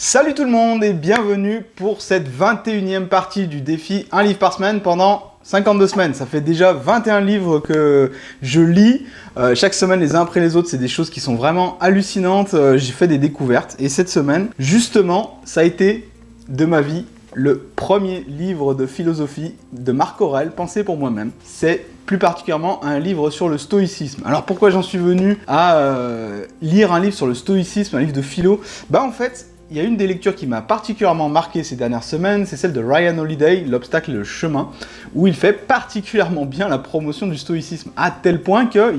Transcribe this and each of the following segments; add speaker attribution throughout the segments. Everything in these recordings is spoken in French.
Speaker 1: Salut tout le monde et bienvenue pour cette 21e partie du défi 1 livre par semaine pendant 52 semaines. Ça fait déjà 21 livres que je lis. Chaque semaine les uns après les autres, c'est des choses qui sont vraiment hallucinantes. J'ai fait des découvertes et cette semaine, justement, ça a été de ma vie le premier livre de philosophie de Marc Aurèle, pensé pour moi-même. C'est plus particulièrement un livre sur le stoïcisme. Alors pourquoi j'en suis venu à lire un livre sur le stoïcisme, un livre de philo? En fait, il y a une des lectures qui m'a particulièrement marqué ces dernières semaines, c'est celle de Ryan Holiday, L'obstacle et le chemin, où il fait particulièrement bien la promotion du stoïcisme, à tel point qu'à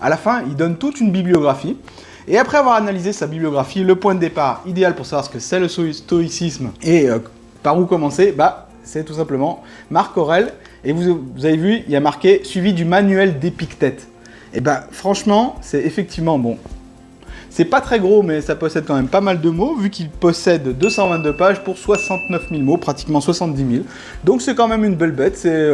Speaker 1: la fin, il donne toute une bibliographie. Et après avoir analysé sa bibliographie, le point de départ idéal pour savoir ce que c'est le stoïcisme et par où commencer, c'est tout simplement Marc Aurèle. Et vous avez vu, il y a marqué « Suivi du manuel d'Épictète ». Et franchement, c'est effectivement bon. C'est pas très gros, mais ça possède quand même pas mal de mots, vu qu'il possède 222 pages pour 69 000 mots, pratiquement 70 000. Donc c'est quand même une belle bête, c'est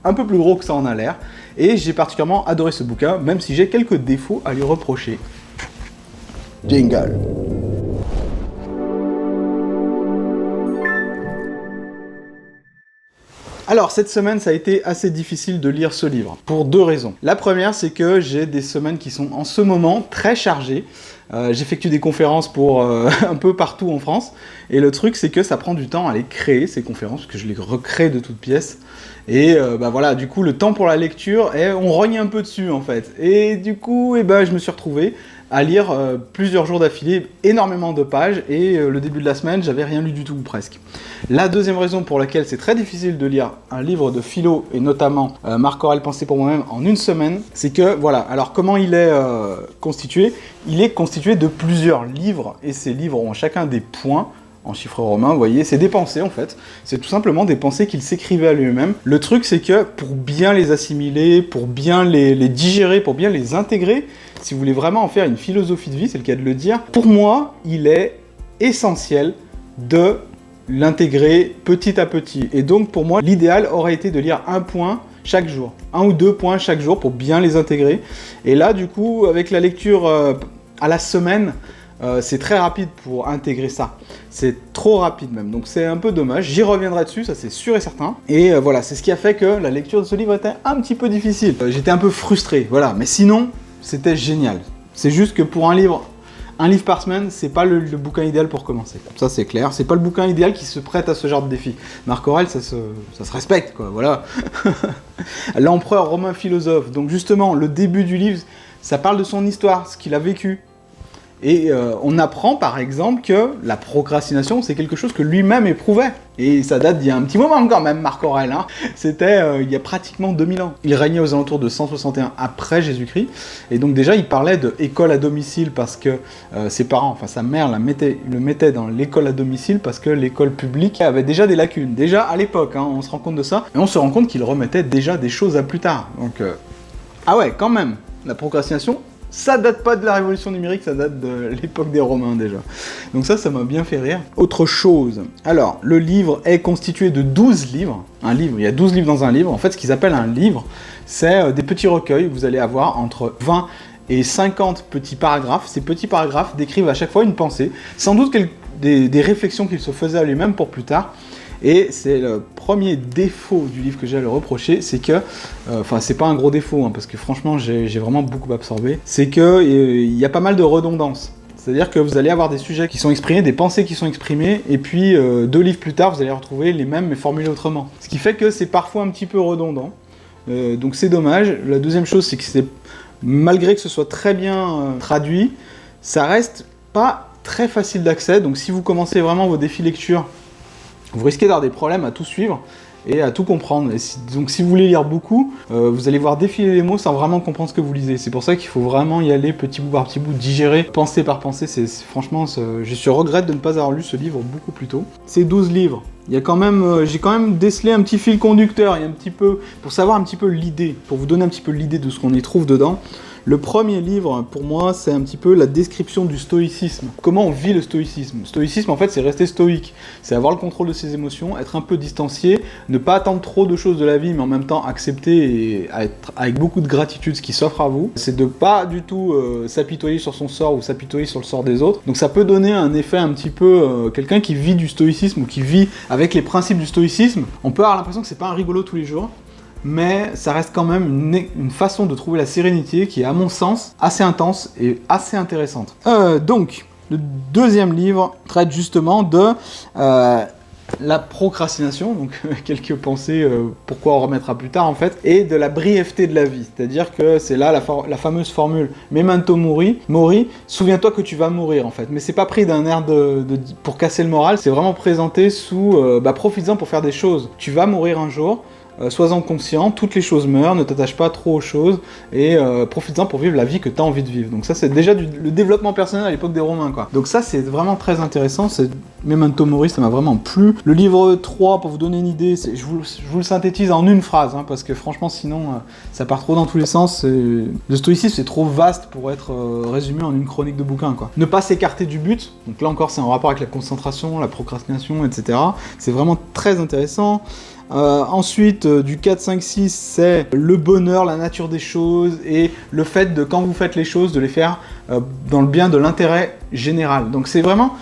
Speaker 1: un peu plus gros que ça en a l'air. Et j'ai particulièrement adoré ce bouquin, même si j'ai quelques défauts à lui reprocher. Jingle. Alors, cette semaine, ça a été assez difficile de lire ce livre, pour deux raisons. La première, c'est que j'ai des semaines qui sont en ce moment très chargées. J'effectue des conférences pour un peu partout en France. Et le truc, c'est que ça prend du temps à les créer, ces conférences, parce que je les recrée de toutes pièces. Et voilà, du coup, le temps pour la lecture, on rogne un peu dessus, en fait. Et du coup, je me suis retrouvé à lire plusieurs jours d'affilée, énormément de pages, et le début de la semaine, j'avais rien lu du tout, ou presque. La deuxième raison pour laquelle c'est très difficile de lire un livre de philo, et notamment Marc Aurèle pensé pour moi-même, en une semaine, c'est que, voilà, alors comment il est constitué? Il est constitué de plusieurs livres, et ces livres ont chacun des points, en chiffres romains, vous voyez, c'est des pensées en fait. C'est tout simplement des pensées qu'il s'écrivait à lui-même. Le truc, c'est que pour bien les assimiler, pour bien les digérer, pour bien les intégrer, si vous voulez vraiment en faire une philosophie de vie, c'est le cas de le dire, pour moi, il est essentiel de l'intégrer petit à petit. Et donc, pour moi, l'idéal aurait été de lire un point chaque jour. Un ou deux points chaque jour pour bien les intégrer. Et là, du coup, avec la lecture à la semaine, c'est très rapide pour intégrer ça. C'est trop rapide même, donc c'est un peu dommage. J'y reviendrai dessus, ça c'est sûr et certain. Et voilà, c'est ce qui a fait que la lecture de ce livre était un petit peu difficile. J'étais un peu frustré, voilà. Mais sinon, c'était génial. C'est juste que pour un livre par semaine, c'est pas le bouquin idéal pour commencer. Ça c'est clair, c'est pas le bouquin idéal qui se prête à ce genre de défi. Marc Aurèle, ça se respecte, quoi, voilà. L'empereur romain philosophe. Donc justement, le début du livre, ça parle de son histoire, ce qu'il a vécu. Et on apprend par exemple que la procrastination, c'est quelque chose que lui-même éprouvait. Et ça date d'il y a un petit moment quand même, Marc Aurèle. C'était il y a pratiquement 2000 ans. Il régnait aux alentours de 161 après Jésus-Christ. Et donc déjà, il parlait d'école à domicile parce que ses parents, enfin sa mère le mettait dans l'école à domicile parce que l'école publique avait déjà des lacunes. Déjà à l'époque, on se rend compte de ça. Et on se rend compte qu'il remettait déjà des choses à plus tard. Donc, ah ouais, quand même, la procrastination, ça date pas de la révolution numérique, ça date de l'époque des Romains déjà. Donc ça m'a bien fait rire. Autre chose, alors, le livre est constitué de 12 livres. Un livre, il y a 12 livres dans un livre. En fait, ce qu'ils appellent un livre, c'est des petits recueils. Vous allez avoir entre 20 et 50 petits paragraphes. Ces petits paragraphes décrivent à chaque fois une pensée, sans doute des réflexions qu'il se faisait à lui-même pour plus tard. Et c'est le premier défaut du livre que j'ai à le reprocher, c'est que, c'est pas un gros défaut, parce que franchement j'ai vraiment beaucoup absorbé, c'est que il y a pas mal de redondance. C'est-à-dire que vous allez avoir des sujets qui sont exprimés, des pensées qui sont exprimées, et puis 2 livres plus tard, vous allez retrouver les mêmes mais formulés autrement. Ce qui fait que c'est parfois un petit peu redondant, donc c'est dommage. La deuxième chose, c'est que malgré que ce soit très bien traduit, ça reste pas très facile d'accès, donc si vous commencez vraiment vos défis lecture, vous risquez d'avoir des problèmes à tout suivre et à tout comprendre. Donc si vous voulez lire beaucoup, vous allez voir défiler les mots sans vraiment comprendre ce que vous lisez. C'est pour ça qu'il faut vraiment y aller petit bout par petit bout, digérer, pensée par pensée. Franchement, je regrette de ne pas avoir lu ce livre beaucoup plus tôt. Ces 12 livres, j'ai quand même décelé un petit fil conducteur, pour savoir un petit peu l'idée, pour vous donner un petit peu l'idée de ce qu'on y trouve dedans. Le premier livre, pour moi, c'est un petit peu la description du stoïcisme. Comment on vit le stoïcisme? Le stoïcisme, en fait, c'est rester stoïque. C'est avoir le contrôle de ses émotions, être un peu distancié, ne pas attendre trop de choses de la vie, mais en même temps accepter et être avec beaucoup de gratitude ce qui s'offre à vous. C'est de pas du tout s'apitoyer sur son sort ou s'apitoyer sur le sort des autres. Donc ça peut donner un effet un petit peu... quelqu'un qui vit du stoïcisme ou qui vit avec les principes du stoïcisme, on peut avoir l'impression que c'est pas un rigolo tous les jours, mais ça reste quand même une façon de trouver la sérénité qui est, à mon sens, assez intense et assez intéressante. Donc, le deuxième livre traite justement de la procrastination, donc quelques pensées, pourquoi on remettra plus tard en fait, et de la brièveté de la vie, c'est-à-dire que c'est là la fameuse formule Memento mori, souviens-toi que tu vas mourir en fait, mais c'est pas pris d'un air pour casser le moral, c'est vraiment présenté sous profites-en pour faire des choses, tu vas mourir un jour, sois-en conscient, toutes les choses meurent, ne t'attache pas trop aux choses, et profites-en pour vivre la vie que tu as envie de vivre. Donc ça, c'est déjà le développement personnel à l'époque des Romains, quoi. Donc ça, c'est vraiment très intéressant, c'est Memento Mori, ça m'a vraiment plu. Le livre 3, pour vous donner une idée, je vous le synthétise en une phrase, hein, parce que franchement, sinon, ça part trop dans tous les sens. Le stoïcisme, c'est trop vaste pour être résumé en une chronique de bouquin, quoi. Ne pas s'écarter du but, donc là encore, c'est en rapport avec la concentration, la procrastination, etc. C'est vraiment très intéressant. Ensuite, du 4, 5, 6, c'est le bonheur, la nature des choses et le fait de, quand vous faites les choses, de les faire dans le bien de l'intérêt général. Donc c'est vraiment,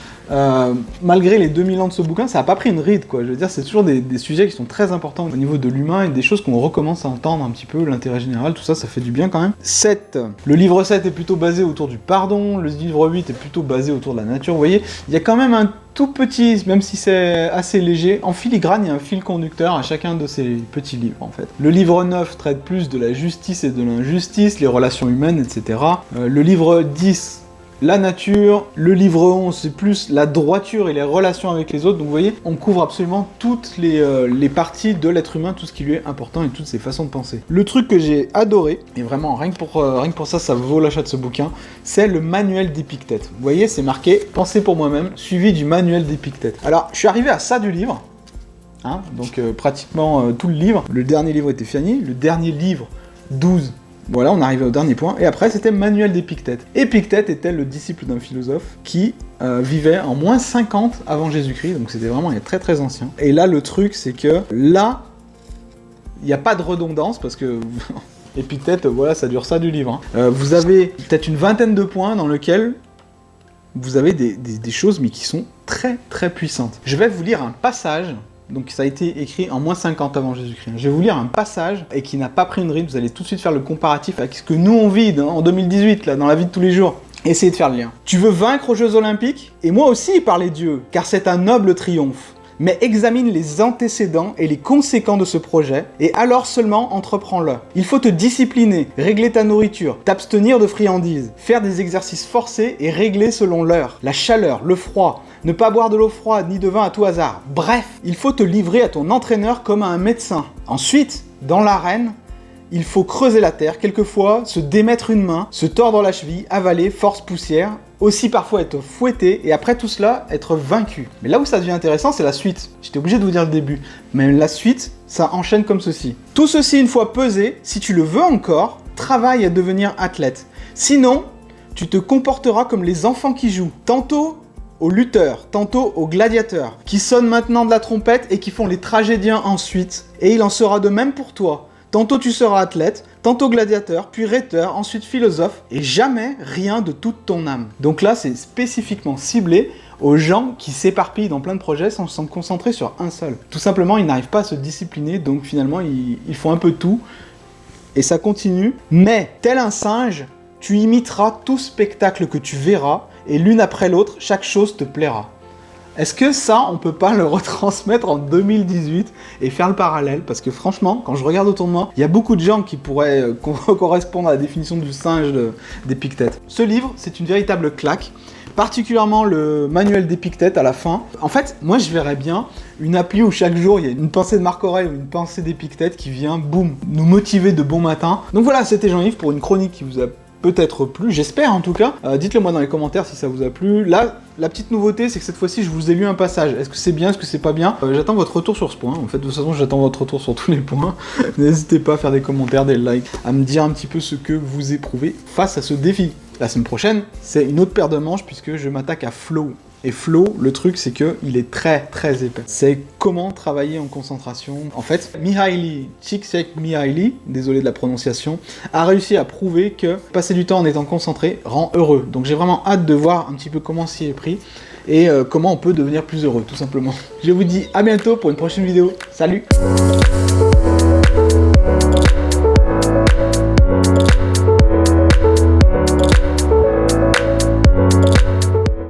Speaker 1: malgré les 2000 ans de ce bouquin, ça n'a pas pris une ride, quoi. Je veux dire, c'est toujours des sujets qui sont très importants au niveau de l'humain et des choses qu'on recommence à entendre un petit peu, l'intérêt général, tout ça, ça fait du bien quand même. 7. Le livre 7 est plutôt basé autour du pardon, le livre 8 est plutôt basé autour de la nature. Vous voyez, il y a quand même un tout petit, même si c'est assez léger, en filigrane, il y a un fil conducteur à chacun de ces petits livres, en fait. Le livre 9 traite plus de la justice et de l'injustice, les relations humaines, etc. Le livre 10, la nature. Le livre 11, c'est plus la droiture et les relations avec les autres. Donc vous voyez, on couvre absolument toutes les parties de l'être humain, tout ce qui lui est important et toutes ses façons de penser. Le truc que j'ai adoré, et vraiment rien que pour ça, ça vaut l'achat de ce bouquin, c'est le manuel d'Épictète. Vous voyez, c'est marqué « Pensez pour moi-même », suivi du manuel d'Épictète. Alors, je suis arrivé à ça du livre, hein, donc pratiquement tout le livre. Le dernier livre était fini, le dernier livre, 12, voilà, on arrivait au dernier point, et après c'était Manuel d'Épictète. Épictète était le disciple d'un philosophe qui vivait en moins 50 avant Jésus-Christ, donc c'était vraiment il y a très très ancien. Et là, le truc, c'est que là, il n'y a pas de redondance, parce que Épictète, voilà, ça dure ça du livre. Hein. Vous avez peut-être une vingtaine de points dans lesquels vous avez des choses, mais qui sont très très puissantes. Je vais vous lire un passage. Donc ça a été écrit en moins 50 avant Jésus-Christ. Je vais vous lire un passage et qui n'a pas pris une ride. Vous allez tout de suite faire le comparatif avec ce que nous on vit en 2018, là, dans la vie de tous les jours. Essayez de faire le lien. Tu veux vaincre aux Jeux Olympiques? Et moi aussi par les dieux, car c'est un noble triomphe. Mais examine les antécédents et les conséquences de ce projet, et alors seulement entreprends-le. Il faut te discipliner, régler ta nourriture, t'abstenir de friandises, faire des exercices forcés et régler selon l'heure, la chaleur, le froid, ne pas boire de l'eau froide ni de vin à tout hasard. Bref, il faut te livrer à ton entraîneur comme à un médecin. Ensuite, dans l'arène, il faut creuser la terre, quelquefois se démettre une main, se tordre la cheville, avaler, force poussière, aussi parfois être fouetté, et après tout cela, être vaincu. Mais là où ça devient intéressant, c'est la suite. J'étais obligé de vous dire le début, mais la suite, ça enchaîne comme ceci. Tout ceci, une fois pesé, si tu le veux encore, travaille à devenir athlète. Sinon, tu te comporteras comme les enfants qui jouent. Tantôt aux lutteurs, tantôt aux gladiateurs, qui sonnent maintenant de la trompette et qui font les tragédiens ensuite. Et il en sera de même pour toi. Tantôt tu seras athlète, tantôt gladiateur, puis rhéteur, ensuite philosophe, et jamais rien de toute ton âme. Donc là, c'est spécifiquement ciblé aux gens qui s'éparpillent dans plein de projets sans se concentrer sur un seul. Tout simplement, ils n'arrivent pas à se discipliner, donc finalement, ils font un peu tout, et ça continue. Mais, tel un singe, tu imiteras tout spectacle que tu verras, et l'une après l'autre, chaque chose te plaira. Est-ce que ça, on peut pas le retransmettre en 2018 et faire le parallèle? Parce que franchement, quand je regarde autour de moi, il y a beaucoup de gens qui pourraient correspondre à la définition du singe d'Épictète. Ce livre, c'est une véritable claque, particulièrement le manuel d'Épictète à la fin. En fait, moi je verrais bien une appli où chaque jour il y a une pensée de Marc Aurèle ou une pensée d'Épictète qui vient, boum, nous motiver de bon matin. Donc voilà, c'était Jean-Yves pour une chronique qui vous a peut-être plu, j'espère en tout cas. Dites-le moi dans les commentaires si ça vous a plu. Là, la petite nouveauté, c'est que cette fois-ci, je vous ai lu un passage. Est-ce que c'est bien, est-ce que c'est pas bien? J'attends votre retour sur ce point. En fait, de toute façon, j'attends votre retour sur tous les points. N'hésitez pas à faire des commentaires, des likes, à me dire un petit peu ce que vous éprouvez face à ce défi. La semaine prochaine, c'est une autre paire de manches puisque je m'attaque à Flow. Et Flow, le truc, c'est que il est très épais. C'est comment travailler en concentration. En fait, Mihaly Csikszentmihalyi, désolé de la prononciation, a réussi à prouver que passer du temps en étant concentré rend heureux. Donc j'ai vraiment hâte de voir un petit peu comment s'y est pris et comment on peut devenir plus heureux, tout simplement. Je vous dis à bientôt pour une prochaine vidéo. Salut!